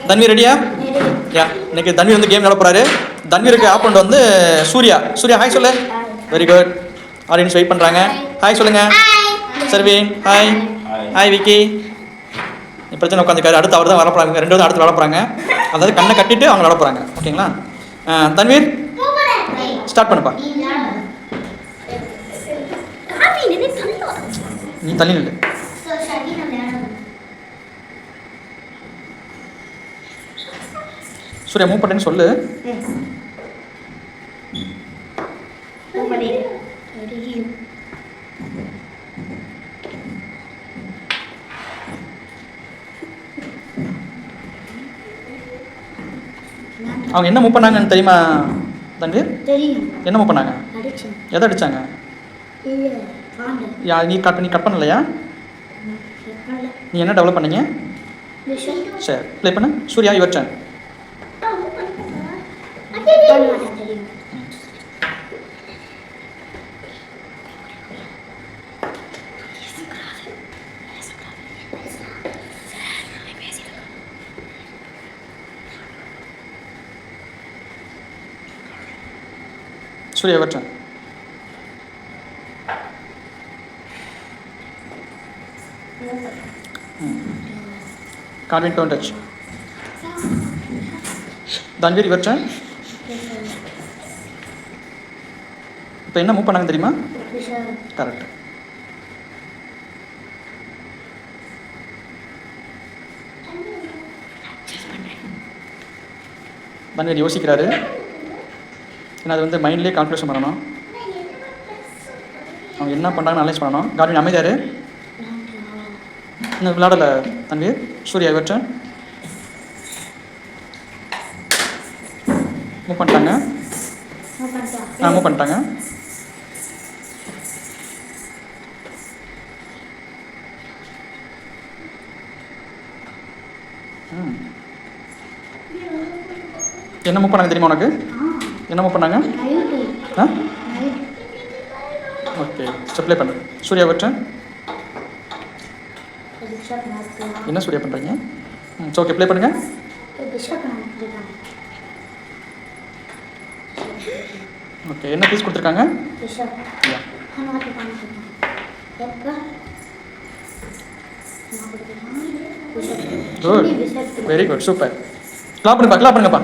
தன்வீர் ரெடியா? யா, இன்னைக்கு தன்வீர் வந்து கேம் விளையாட போறாரு. தன்வீருக்கு ஆப்போனன்ட் வந்து சூர்யா. சூர்யா ஹாய் சொல்லு. Very good. ஆடியன்ஸ் வெயிட் பண்றாங்க. ஹாய் சொல்லுங்க. சர்வீன் ஹாய். ஹாய் விக்கி. இப்போ பிரச்சனை உட்காந்துக்காரு. அடுத்து அவர் தான் வர போறாங்க. ரெண்டு பேரும் அடுத்து விளையாட போறாங்க. அதாவது கண்ணை கட்டிட்டு அவங்க விளையாட போறாங்க. ஓகேங்களா? தன்வீர் ஸ்டார்ட் பண்ணுப்பா. நீ தள்ளி நில்லு. சூர்யா மூவ் பண்ணேன்னு சொல்லு. அவங்க என்ன மூவ் பண்ணாங்கன்னு தெரியுமா தன்வீர்? என்ன மூவ் பண்ணாங்க? எதை அடிச்சாங்க? நீ கட் பண்ணலையா? நீ என்ன டெவலப் பண்ணீங்க? சரி ப்ளே பண்ணு. Surya your turn. Surya your turn. Can't don't touch. Danveer your turn. இப்போ என்ன மூவ் பண்ணாங்க தெரியுமா? கரெக்ட். தன்வீர் யோசிக்கிறாரு. ஏன்னா அது வந்து மைண்ட்லேயே கால்குலேஷன் பண்ணணும். அவங்க என்ன பண்ணுறாங்கன்னு அனலைஸ் பண்ணணும். கார்வின் அமைதியாரு. இன்னும் விளையாடலை Tanveer. Surya your turn. Move பண்ணிட்டாங்க. மூவ் பண்ணிட்டாங்க. என்ன மூவ் பண்ணாங்க தெரியுமா உனக்கு? என்ன மூவ் பண்ணாங்க? ஓகே ஸ்டெப் ப்ளே பண்ணு. Surya your turn. என்ன சூர்யா பண்ணுறீங்க? ஓகே ப்ளே பண்ணுங்க. ஓகே என்ன பீஸ் கொடுத்துருக்காங்க? Good very good super. Clap பண்ணுப்பா.